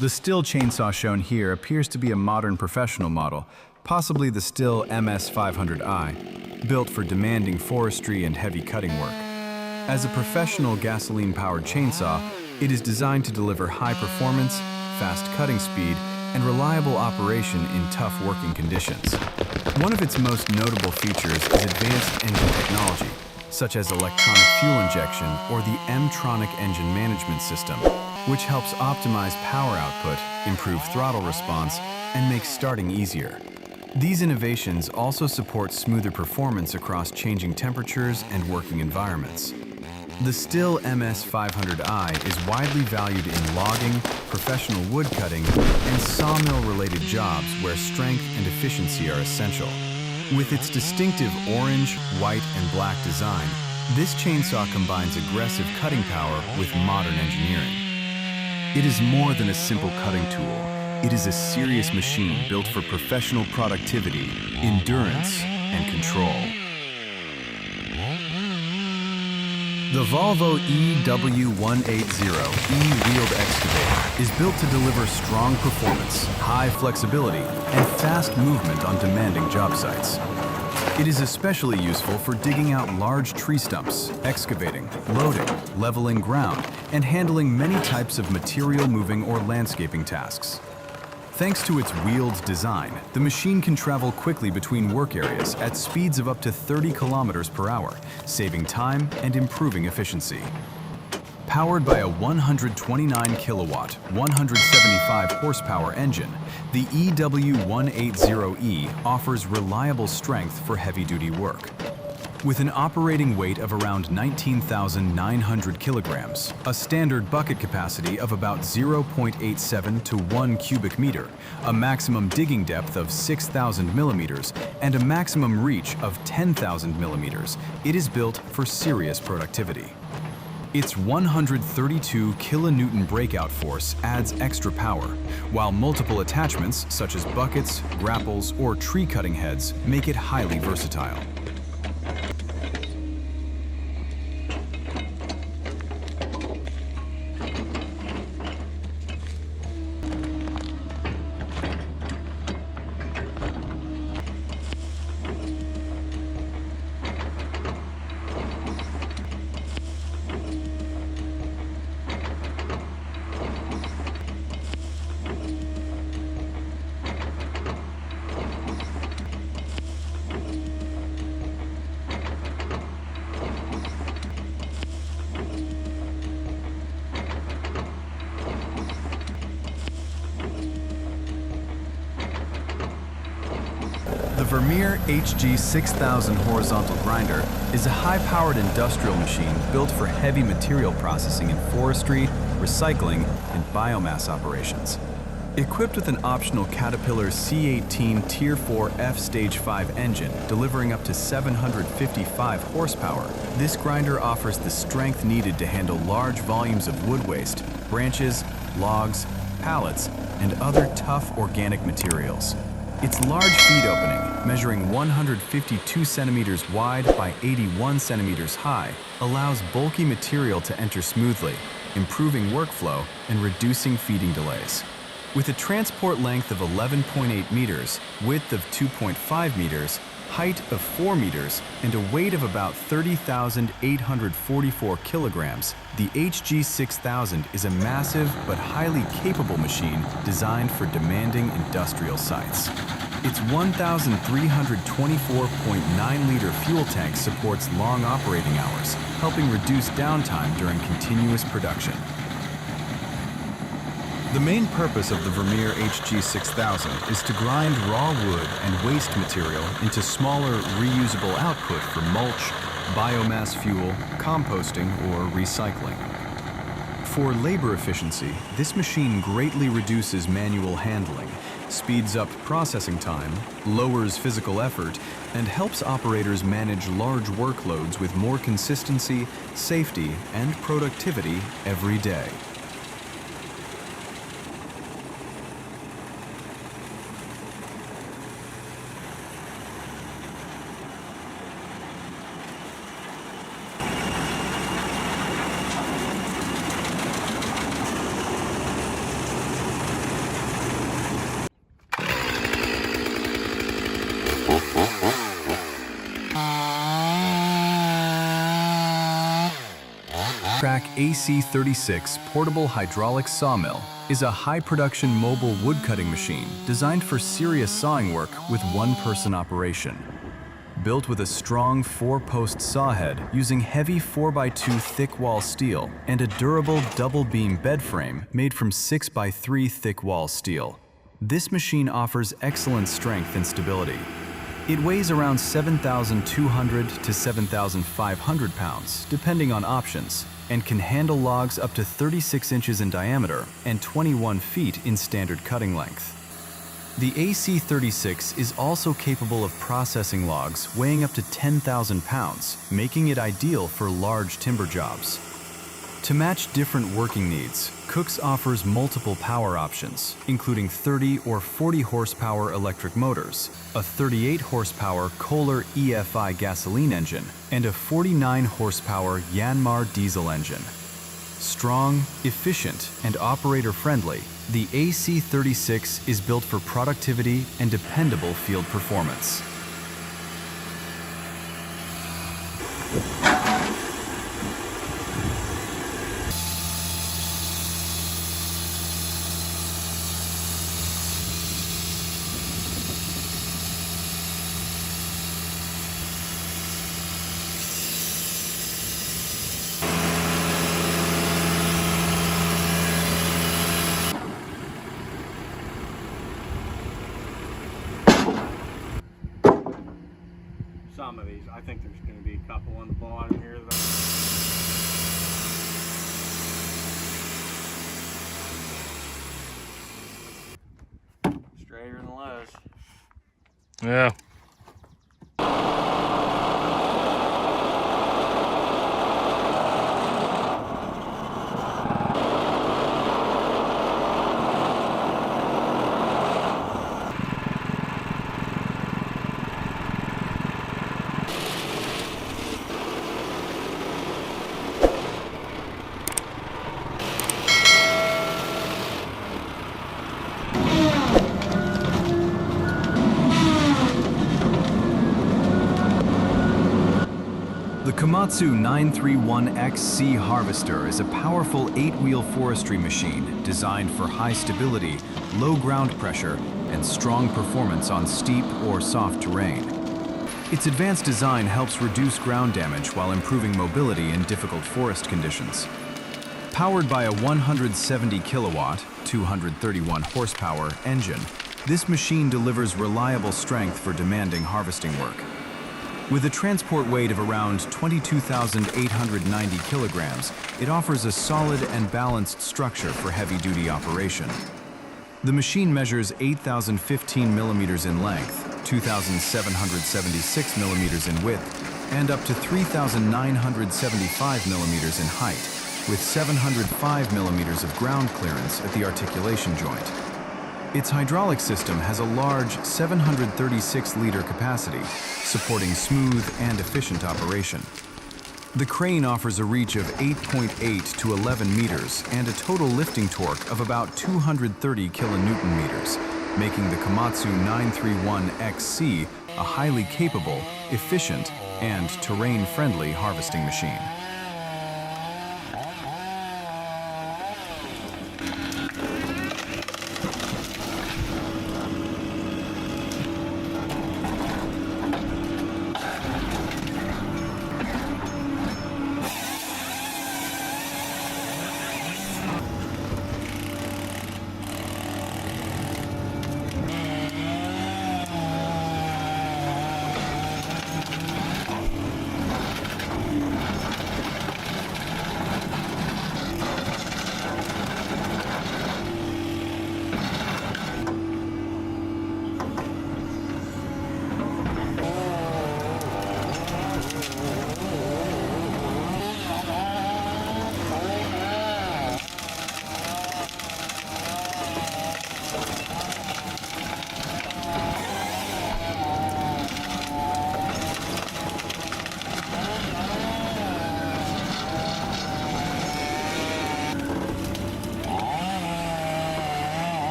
The Stihl chainsaw shown here appears to be a modern professional model, possibly the Stihl MS500i, built for demanding forestry and heavy cutting work. As a professional gasoline-powered chainsaw, it is designed to deliver high performance, fast cutting speed, and reliable operation in tough working conditions. One of its most notable features is advanced engine technology, such as electronic fuel injection or the M-tronic engine management system, which helps optimize power output, improve throttle response, and make starting easier. These innovations also support smoother performance across changing temperatures and working environments. The Stihl MS500i is widely valued in logging, professional wood cutting, and sawmill-related jobs where strength and efficiency are essential. With its distinctive orange, white, and black design, this chainsaw combines aggressive cutting power with modern engineering. It is more than a simple cutting tool. It is a serious machine built for professional productivity, endurance, and control. The Volvo EW180 E-wheeled excavator is built to deliver strong performance, high flexibility, and fast movement on demanding job sites. It is especially useful for digging out large tree stumps, excavating, loading, leveling ground, and handling many types of material moving or landscaping tasks. Thanks to its wheeled design, the machine can travel quickly between work areas at speeds of up to 30 kilometers per hour, saving time and improving efficiency. Powered by a 129 kilowatt, 175 horsepower engine, the EW180E offers reliable strength for heavy-duty work. With an operating weight of around 19,900 kilograms, a standard bucket capacity of about 0.87 to 1 cubic meter, a maximum digging depth of 6,000 millimeters, and a maximum reach of 10,000 millimeters, it is built for serious productivity. Its 132 kilonewton breakout force adds extra power, while multiple attachments such as buckets, grapples, or tree cutting heads make it highly versatile. The Vermeer HG6000 horizontal grinder is a high-powered industrial machine built for heavy material processing in forestry, recycling, and biomass operations. Equipped with an optional Caterpillar C18 Tier 4 F Stage 5 engine delivering up to 755 horsepower, this grinder offers the strength needed to handle large volumes of wood waste, branches, logs, pallets, and other tough organic materials. Its large feed opening, measuring 152 centimeters wide by 81 centimeters high, allows bulky material to enter smoothly, improving workflow and reducing feeding delays. With a transport length of 11.8 meters, width of 2.5 meters, height of 4 meters, and a weight of about 30,844 kilograms, the HG6000 is a massive but highly capable machine designed for demanding industrial sites. Its 1,324.9-liter fuel tank supports long operating hours, helping reduce downtime during continuous production. The main purpose of the Vermeer HG6000 is to grind raw wood and waste material into smaller, reusable output for mulch, biomass fuel, composting, or recycling. For labor efficiency, this machine greatly reduces manual handling, speeds up processing time, lowers physical effort, and helps operators manage large workloads with more consistency, safety, and productivity every day. Track AC36 portable hydraulic sawmill is a high-production mobile wood-cutting machine designed for serious sawing work with one-person operation. Built with a strong 4-post saw head using heavy 4x2 thick-wall steel and a durable double-beam bed frame made from 6x3 thick-wall steel. This machine offers excellent strength and stability. It weighs around 7,200 to 7,500 pounds, depending on options, and can handle logs up to 36 inches in diameter and 21 feet in standard cutting length. The AC36 is also capable of processing logs weighing up to 10,000 pounds, making it ideal for large timber jobs. To match different working needs, Cook's offers multiple power options, including 30 or 40 horsepower electric motors, a 38 horsepower Kohler EFI gasoline engine, and a 49 horsepower Yanmar diesel engine. Strong, efficient, and operator-friendly, the AC36 is built for productivity and dependable field performance. Some of these, I think there's going to be a couple on the bottom here that straighter than less. Yeah. The Komatsu 931XC harvester is a powerful 8-wheel forestry machine designed for high stability, low ground pressure, and strong performance on steep or soft terrain. Its advanced design helps reduce ground damage while improving mobility in difficult forest conditions. Powered by a 170 kilowatt, 231 horsepower engine, this machine delivers reliable strength for demanding harvesting work. With a transport weight of around 22,890 kilograms, it offers a solid and balanced structure for heavy-duty operation. The machine measures 8,015 millimeters in length, 2,776 millimeters in width, and up to 3,975 millimeters in height, with 705 millimeters of ground clearance at the articulation joint. Its hydraulic system has a large 736-liter capacity, supporting smooth and efficient operation. The crane offers a reach of 8.8 to 11 meters and a total lifting torque of about 230 kilonewton meters, making the Komatsu 931XC a highly capable, efficient, and terrain-friendly harvesting machine.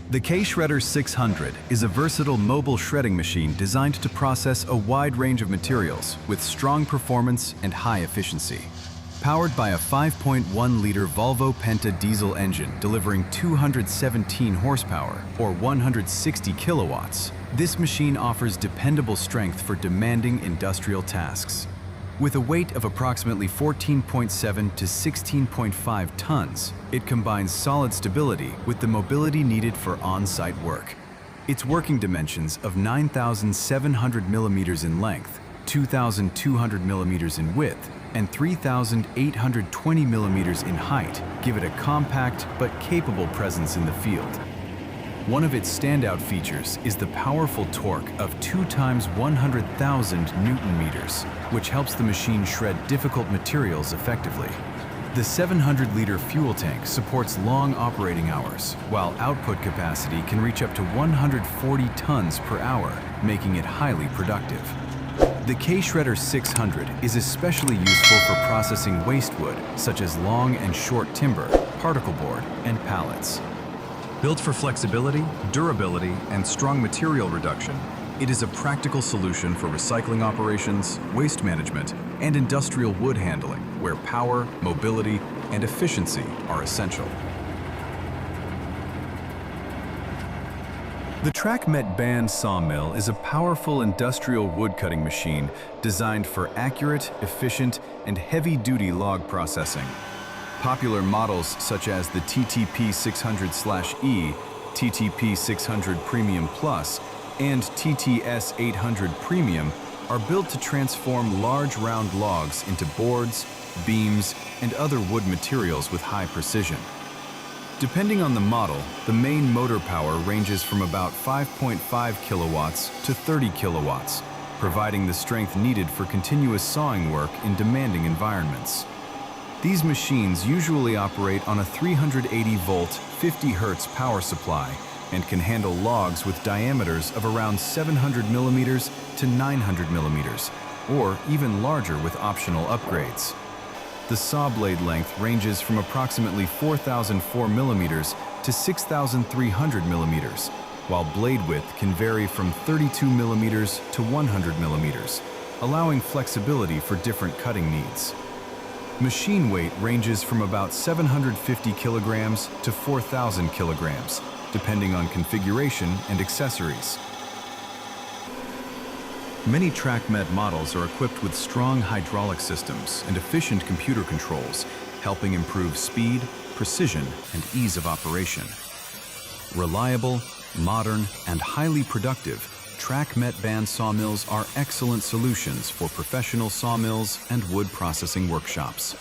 The K-Shredder 600 is a versatile mobile shredding machine designed to process a wide range of materials with strong performance and high efficiency. Powered by a 5.1-liter Volvo Penta diesel engine delivering 217 horsepower or 160 kilowatts, this machine offers dependable strength for demanding industrial tasks. With a weight of approximately 14.7 to 16.5 tons, it combines solid stability with the mobility needed for on-site work. Its working dimensions of 9,700 millimeters in length, 2,200 millimeters in width, and 3,820 millimeters in height give it a compact but capable presence in the field. One of its standout features is the powerful torque of 2 times 100,000 Newton meters, which helps the machine shred difficult materials effectively. The 700-liter fuel tank supports long operating hours, while output capacity can reach up to 140 tons per hour, making it highly productive. The K-Shredder 600 is especially useful for processing waste wood, such as long and short timber, particle board, and pallets. Built for flexibility, durability, and strong material reduction, it is a practical solution for recycling operations, waste management, and industrial wood handling, where power, mobility, and efficiency are essential. The TrackMet band sawmill is a powerful industrial wood-cutting machine designed for accurate, efficient, and heavy-duty log processing. Popular models such as the TTP 600/E, TTP 600 Premium Plus, and TTS 800 Premium are built to transform large round logs into boards, beams, and other wood materials with high precision. Depending on the model, the main motor power ranges from about 5.5 kilowatts to 30 kilowatts, providing the strength needed for continuous sawing work in demanding environments. These machines usually operate on a 380-volt, 50 Hz power supply and can handle logs with diameters of around 700 millimeters to 900 millimeters, or even larger with optional upgrades. The saw blade length ranges from approximately 4,004 millimeters to 6,300 millimeters, while blade width can vary from 32 millimeters to 100 millimeters, allowing flexibility for different cutting needs. Machine weight ranges from about 750 kilograms to 4,000 kilograms, depending on configuration and accessories. Many TrackMet models are equipped with strong hydraulic systems and efficient computer controls, helping improve speed, precision, and ease of operation. Reliable, modern, and highly productive, TrackMet band sawmills are excellent solutions for professional sawmills and wood processing workshops.